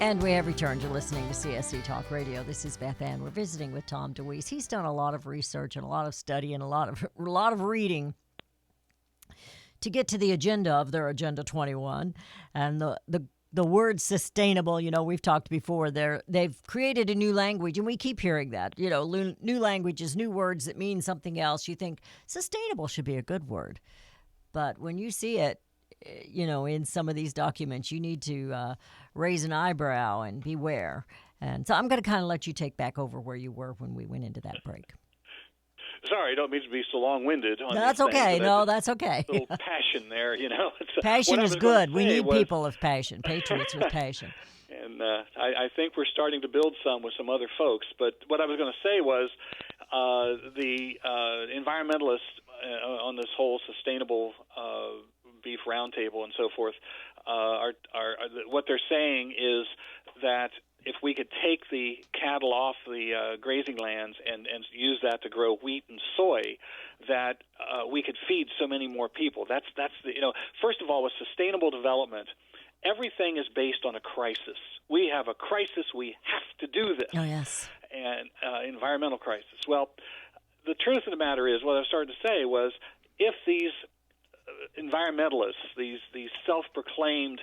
And we have returned. You're listening to CSC Talk Radio. This is Beth Ann. We're visiting with Tom DeWeese. He's done a lot of research and a lot of study and a lot of reading to get to the agenda of their Agenda 21. And the word sustainable, we've talked before, they've created a new language, and we keep hearing that. New languages, new words that mean something else. You think sustainable should be a good word. But when you see it, in some of these documents, you need to raise an eyebrow and beware. And so I'm going to kind of let you take back over where you were when we went into that break. Sorry, I don't mean to be so long-winded on That's okay. No, that's okay. A little passion there, Passion is good. We need people of passion, patriots with passion. And I think we're starting to build some with some other folks. But what I was going to say was the environmentalists on this whole sustainable beef roundtable and so forth are what they're saying is that if we could take the cattle off the grazing lands and use that to grow wheat and soy, that we could feed so many more people. That's the first of all, with sustainable development, everything is based on a crisis. We have a crisis. We have to do this. Oh yes. And environmental crisis. Well, the truth of the matter is, what I was starting to say was, if these environmentalists, these self-proclaimed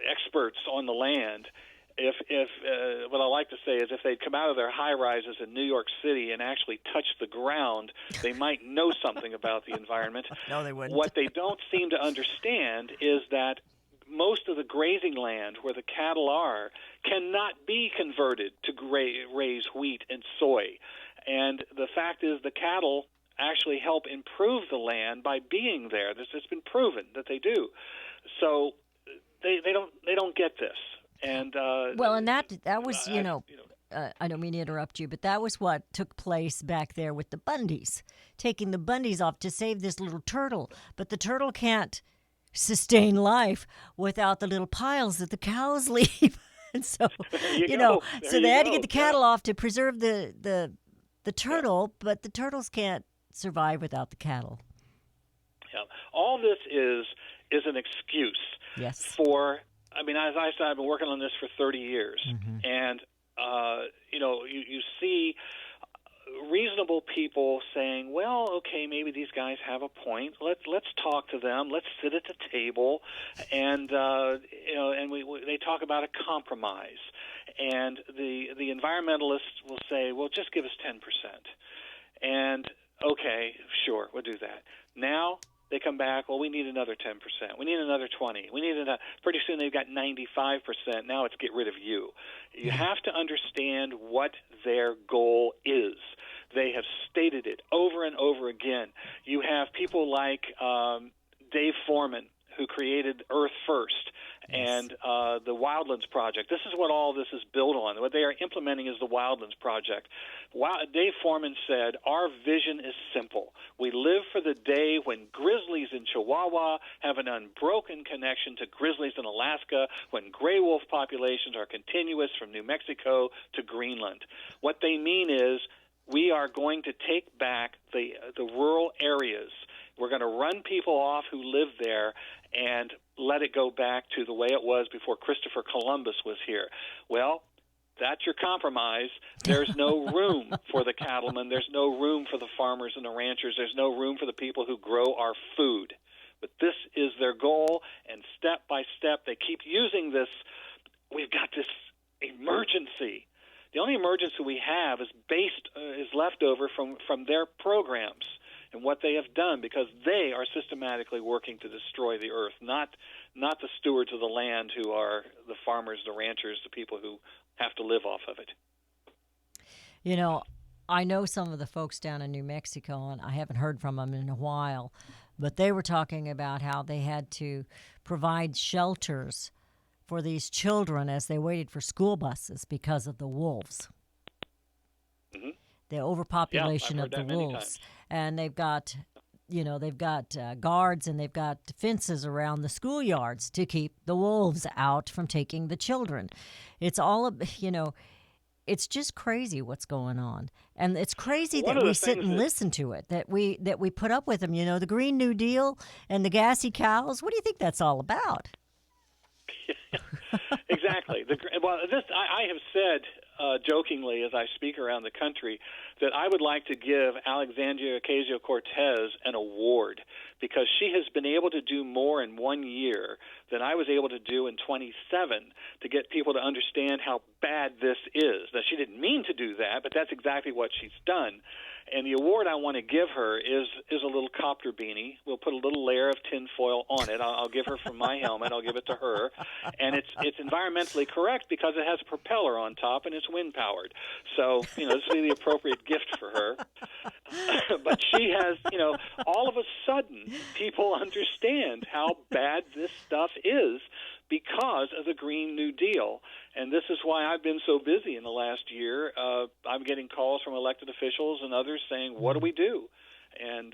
experts on the land, if what I like to say is, if they'd come out of their high-rises in New York City and actually touch the ground, they might know something about the environment. No, they wouldn't. What they don't seem to understand is that most of the grazing land where the cattle are cannot be converted to raise wheat and soy. And the fact is, the cattle actually help improve the land by being there. It's been proven that they do. So they don't get this. And and that was I don't mean to interrupt you, but that was what took place back there with the Bundys, taking the Bundys off to save this little turtle. But the turtle can't sustain life without the little piles that the cows leave. And so so they had to get the cattle off to preserve the turtle, but the turtles can't survive without the cattle. Yeah. All this is an excuse for, as I said, I've been working on this for 30 years. Mm-hmm. And, you see reasonable people saying, well, okay, maybe these guys have a point. Let's talk to them. Let's sit at the table. And, they talk about a compromise. And the environmentalists will say, well, just give us 10%. And, okay, sure, we'll do that. Now they come back, well, we need another 10%. We need another 20. We need another. Pretty soon they've got 95%. Now it's get rid of you. You have to understand what their goal is. They have stated it over and over again. You have people like Dave Foreman, who created Earth First, and the Wildlands Project. This is what all this is built on. What they are implementing is the Wildlands Project. Dave Foreman said, our vision is simple. We live for the day when grizzlies in Chihuahua have an unbroken connection to grizzlies in Alaska, when gray wolf populations are continuous from New Mexico to Greenland. What they mean is, we are going to take back the rural areas. We're going to run people off who live there and let it go back to the way it was before Christopher Columbus was here. Well, that's your compromise. There's no room for the cattlemen. There's no room for the farmers and the ranchers. There's no room for the people who grow our food. But this is their goal, and step by step they keep using this. We've got this emergency. The only emergency we have is left over from their programs and what they have done, because they are systematically working to destroy the earth, not the stewards of the land, who are the farmers, the ranchers, the people who have to live off of it. I know some of the folks down in New Mexico, and I haven't heard from them in a while, but they were talking about how they had to provide shelters for these children as they waited for school buses because of the wolves. Mm-hmm. The overpopulation of the wolves. And they've got, guards, and they've got fences around the schoolyards to keep the wolves out from taking the children. It's all, it's just crazy what's going on. And it's crazy that we sit and listen to it, that we put up with them. The Green New Deal and the gassy cows. What do you think that's all about? Exactly. I have said jokingly as I speak around the country that I would like to give Alexandria Ocasio-Cortez an award because she has been able to do more in 1 year than I was able to do in 27 to get people to understand how bad this is. Now, she didn't mean to do that, but that's exactly what she's done. And the award I want to give her is a little copter beanie. We'll put a little layer of tinfoil on it. I'll give her from my helmet. I'll give it to her. And it's environmentally correct because it has a propeller on top and it's wind-powered. So, this would be the appropriate gift for her. But she has, all of a sudden, people understand how bad this stuff is because of the Green New Deal. And this is why I've been so busy in the last year. I'm getting calls from elected officials and others saying, what do we do? And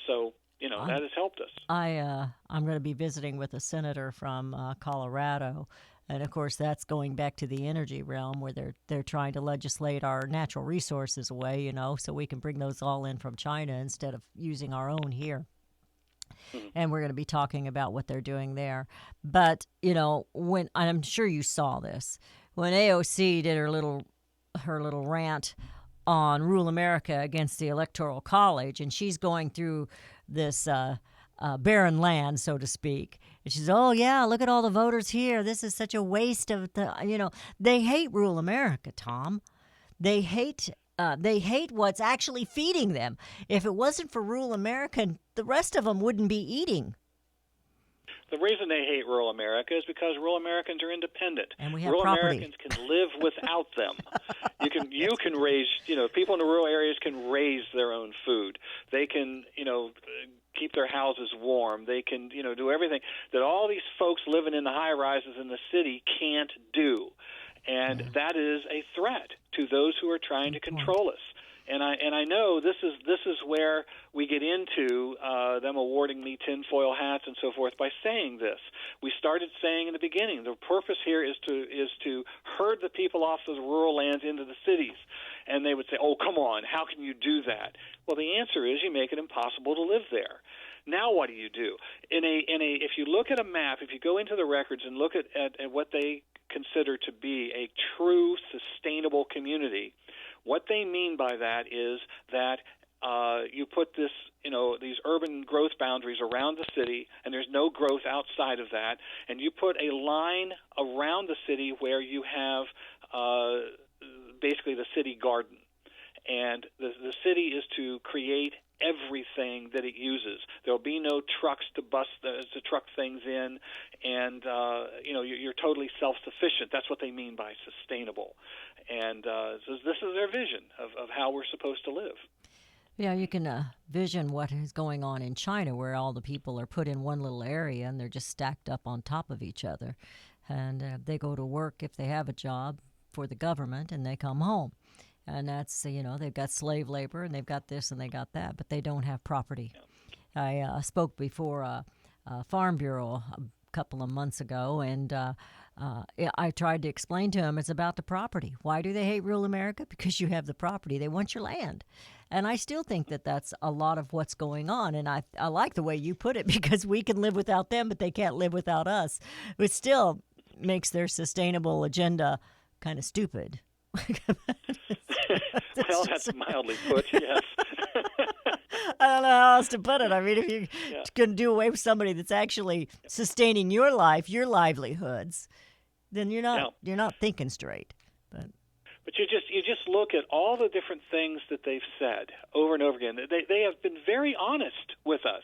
so that has helped us. I'm going to be visiting with a senator from Colorado. And, of course, that's going back to the energy realm where they're trying to legislate our natural resources away, so we can bring those all in from China instead of using our own here. And we're going to be talking about what they're doing there. But, when I'm sure you saw this, when AOC did her little rant on Rural America against the Electoral College, and she's going through this barren land, so to speak. And she's, oh, yeah, look at all the voters here. This is such a waste of they hate rural America, Tom. They hate what's actually feeding them. If it wasn't for rural America, the rest of them wouldn't be eating. The reason they hate rural America is because rural Americans are independent. And we have rural property. Americans can live without them. You can raise, people in the rural areas can raise their own food. They can, keep their houses warm. They can, do everything that all these folks living in the high-rises in the city can't do. And that is a threat to those who are trying to control us. And I know this is where we get into them awarding me tinfoil hats and so forth by saying this. We started saying in the beginning the purpose here is to herd the people off of the rural lands into the cities. And they would say, "Oh, come on, how can you do that?" Well, the answer is you make it impossible to live there. Now what do you do? If you look at a map, if you go into the records and look at what they consider to be a true sustainable community, what they mean by that is that you put these urban growth boundaries around the city, and there's no growth outside of that, and you put a line around the city where you have basically the city garden. And the city is to create everything that it uses. There'll be no trucks to truck things in, and you're totally self-sufficient. That's what they mean by sustainable. And so this is their vision of how we're supposed to live. Yeah, you can vision what is going on in China, where all the people are put in one little area and they're just stacked up on top of each other. And they go to work if they have a job for the government, and they come home. And that's, they've got slave labor, and they've got this and they got that, but they don't have property. Yeah. I spoke before a Farm Bureau a couple of months ago, and I tried to explain to them it's about the property. Why do they hate rural America? Because you have the property. They want your land. And I still think that that's a lot of what's going on. And I like the way you put it, because we can live without them, but they can't live without us. It still makes their sustainable agenda kind of stupid. Well, that's mildly put, yes. I don't know how else to put it. I mean, if you're going to do away with somebody that's actually sustaining your life, your livelihoods, then you're not thinking straight. But you just look at all the different things that they've said over and over again. They have been very honest with us.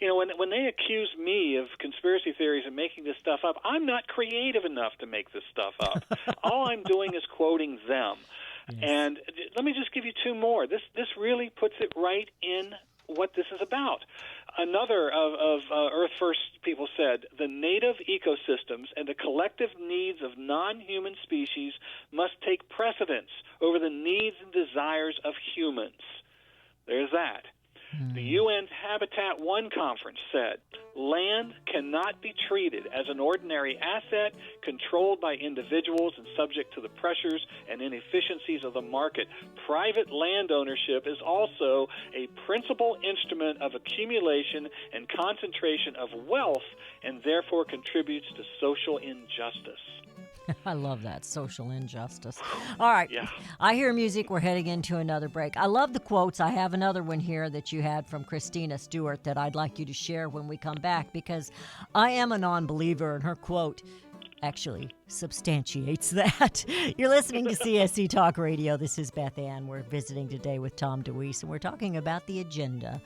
When they accuse me of conspiracy theories and making this stuff up, I'm not creative enough to make this stuff up. All I'm doing is quoting them. Yes. And let me just give you two more. This really puts it right in what this is about. Another of Earth First people said, the native ecosystems and the collective needs of non-human species must take precedence over the needs and desires of humans. There's that. The UN's Habitat 1 conference said, land cannot be treated as an ordinary asset controlled by individuals and subject to the pressures and inefficiencies of the market. Private land ownership is also a principal instrument of accumulation and concentration of wealth, and therefore contributes to social injustice. I love that, social injustice. All right. Yeah. I hear music. We're heading into another break. I love the quotes. I have another one here that you had from Christina Stewart that I'd like you to share when we come back, because I am a non-believer, and her quote actually substantiates that. You're listening to CSC Talk Radio. This is Beth Ann. We're visiting today with Tom DeWeese, and we're talking about the agenda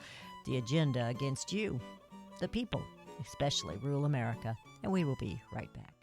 against you, the people, especially rural America. And we will be right back.